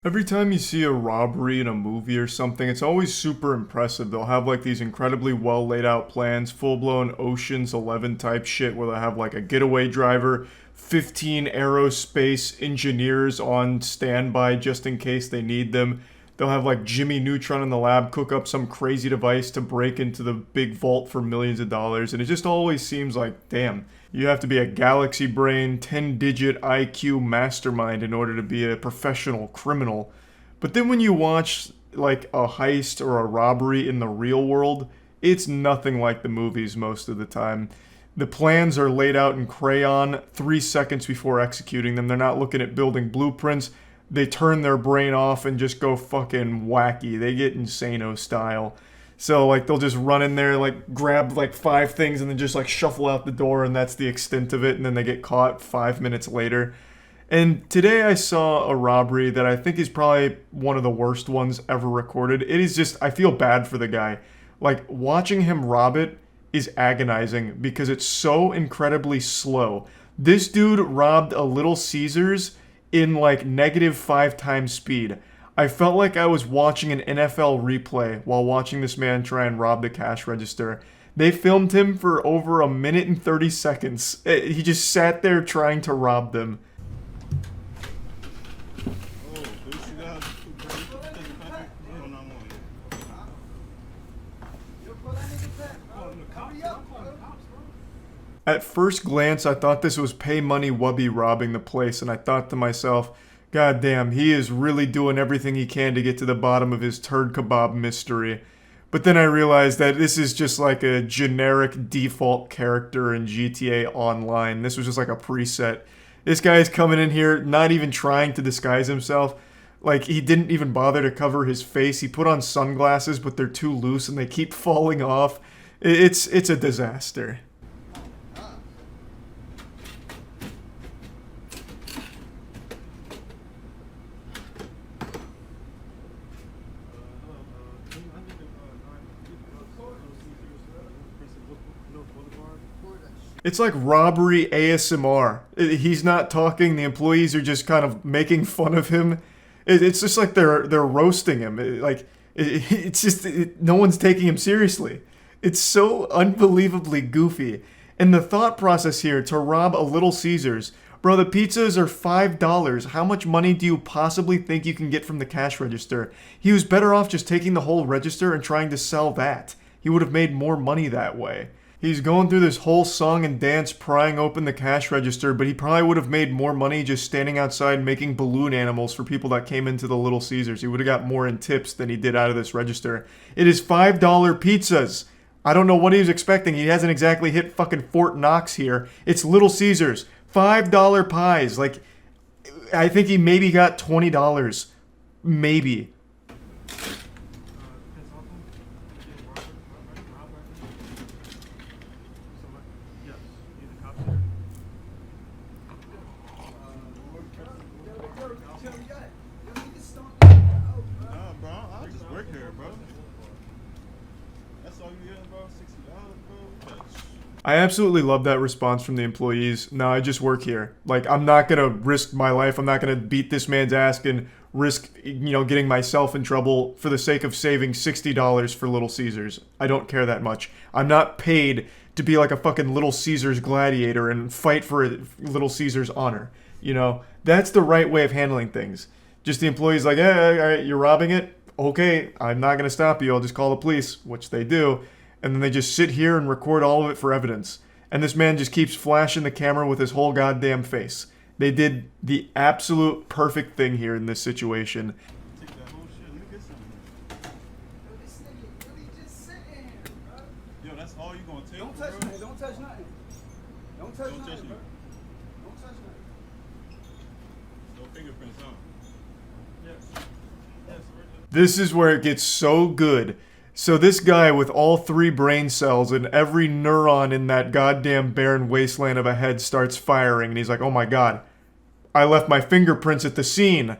Every time you see a robbery in a movie or something, it's always super impressive. They'll have like these incredibly well laid out plans, full blown Ocean's 11 type shit, where they'll have like a getaway driver, 15 aerospace engineers on standby just in case they need them. They'll have like Jimmy Neutron in the lab cook up some crazy device to break into the big vault for millions of dollars, and it just always seems like, damn, you have to be a galaxy brain, 10-digit IQ mastermind in order to be a professional criminal. But then when you watch like a heist or a robbery in the real world, it's nothing like the movies most of the time. The plans are laid out in crayon 3 seconds before executing them. They're not looking at building blueprints. They turn their brain off and just go fucking wacky. They get insano style. So like they'll just run in there, like grab like five things and then just like shuffle out the door, and that's the extent of it, and then they get caught 5 minutes later. And today I saw a robbery that I think is probably one of the worst ones ever recorded. It is just, I feel bad for the guy. Like watching him rob it is agonizing because it's so incredibly slow. This dude robbed a Little Caesars in like -5 times speed. I felt like I was watching an NFL replay while watching this man try and rob the cash register. They filmed him for over a minute and 30 seconds. He just sat there trying to rob them. At first glance, I thought this was Pay Money Wubby robbing the place, and I thought to myself, God damn, he is really doing everything he can to get to the bottom of his turd kebab mystery. But then I realized that this is just like a generic default character in GTA Online. This was just like a preset. This guy is coming in here not even trying to disguise himself. Like, he didn't even bother to cover his face. He put on sunglasses, but they're too loose and they keep falling off. It's a disaster. It's like robbery ASMR. He's not talking. The employees are just kind of making fun of him. It's just like they're roasting him. It's just no one's taking him seriously. It's so unbelievably goofy. And the thought process here to rob a Little Caesars, bro. The pizzas are $5. How much money do you possibly think you can get from the cash register? He was better off just taking the whole register and trying to sell that. He would have made more money that way. He's going through this whole song and dance prying open the cash register, but he probably would have made more money just standing outside making balloon animals for people that came into the Little Caesars. He would have got more in tips than he did out of this register. It is $5 pizzas. I don't know what he was expecting. He hasn't exactly hit fucking Fort Knox here. It's Little Caesars. $5 pies. Like, I think he maybe got $20. Maybe. I absolutely love that response from the employees. No, I just work here. Like, I'm not gonna risk my life. I'm not gonna beat this man's ass and risk, getting myself in trouble for the sake of saving $60 for Little Caesars. I don't care that much. I'm not paid to be like a fucking Little Caesars gladiator and fight for Little Caesars honor. That's the right way of handling things. Just the employees like, hey, all right, you're robbing it? Okay, I'm not gonna stop you. I'll just call the police, which they do. And then they just sit here and record all of it for evidence. And this man just keeps flashing the camera with his whole goddamn face. They did the absolute perfect thing here in this situation. Yo, that's all you gonna take. Don't touch me. Don't touch nothing. Don't touch nothing, bro. Don't touch nothing. No fingerprints on. Yes. This is where it gets so good. So this guy with all three brain cells and every neuron in that goddamn barren wasteland of a head starts firing, and he's like, oh my god, I left my fingerprints at the scene.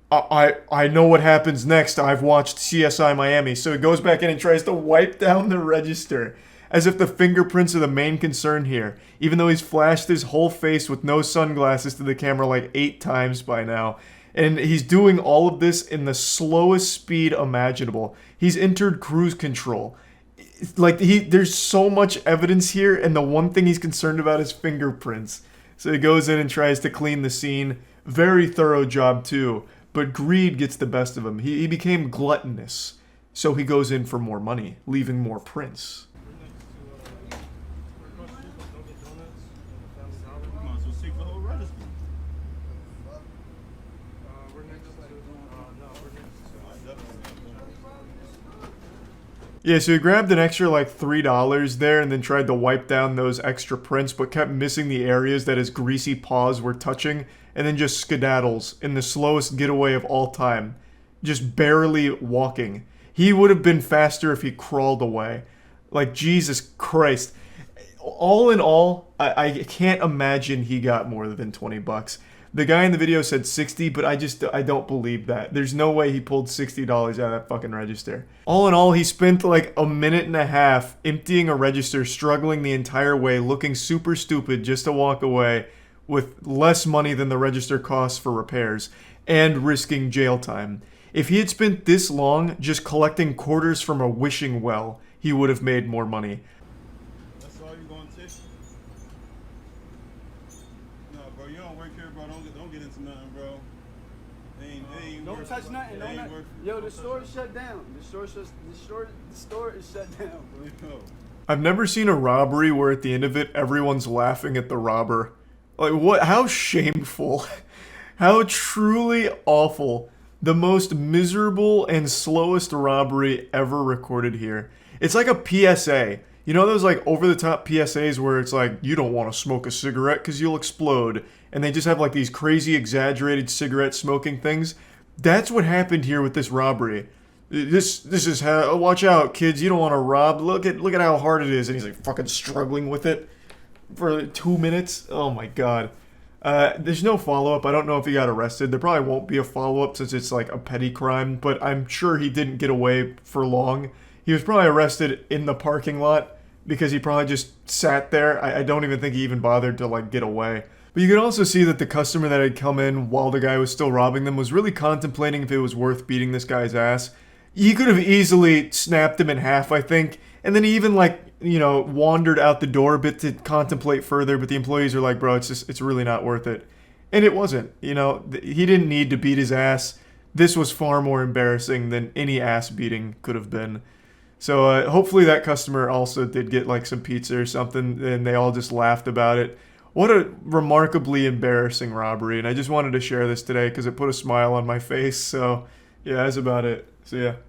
I know what happens next. I've watched CSI Miami. So he goes back in and tries to wipe down the register. As if the fingerprints are the main concern here. Even though he's flashed his whole face with no sunglasses to the camera like 8 times by now. And he's doing all of this in the slowest speed imaginable. He's entered cruise control. Like, there's so much evidence here, and the one thing he's concerned about is fingerprints. So he goes in and tries to clean the scene. Very thorough job too, but greed gets the best of him. He became gluttonous, so he goes in for more money, leaving more prints. You might as well seek the whole register. Yeah, so he grabbed an extra like $3 there and then tried to wipe down those extra prints, but kept missing the areas that his greasy paws were touching, and then just skedaddles in the slowest getaway of all time, just barely walking. He would have been faster if he crawled away. Like, Jesus Christ. All in all, I can't imagine he got more than 20 bucks. The guy in the video said 60, but I don't believe that. There's no way he pulled $60 out of that fucking register. All in all, he spent like a minute and a half emptying a register, struggling the entire way, looking super stupid just to walk away with less money than the register costs for repairs, and risking jail time. If he had spent this long just collecting quarters from a wishing well, he would have made more money. That's all you gonna take? No, bro, you don't work here, bro. Don't get into nothing, bro. They ain't Don't worth touch it. nothing. They Don't ain't nothing. worth it. Yo, Don't the touch store it. is shut down. The store is shut down, bro. Yo. I've never seen a robbery where at the end of it, everyone's laughing at the robber. Like, what? How shameful. How truly awful. The most miserable and slowest robbery ever recorded here. It's like a PSA. You know those like over-the-top PSAs where it's like, you don't want to smoke a cigarette because you'll explode. And they just have like these crazy exaggerated cigarette smoking things. That's what happened here with this robbery. This is how, watch out kids, you don't want to rob. Look at how hard it is. And he's like fucking struggling with it for 2 minutes. Oh my god. There's no follow-up. I don't know if he got arrested. There probably won't be a follow-up since it's like a petty crime, but I'm sure he didn't get away for long. He was probably arrested in the parking lot because he probably just sat there. I don't even think he even bothered to like get away. But you can also see that the customer that had come in while the guy was still robbing them was really contemplating if it was worth beating this guy's ass. He could have easily snapped him in half, I think, and then he even like, wandered out the door a bit to contemplate further, but the employees are like, bro, it's really not worth it. And it wasn't. He didn't need to beat his ass. This was far more embarrassing than any ass beating could have been. So hopefully that customer also did get like some pizza or something, and they all just laughed about it. What a remarkably embarrassing robbery, and I just wanted to share this today because it put a smile on my face. So yeah, that's about it. See ya.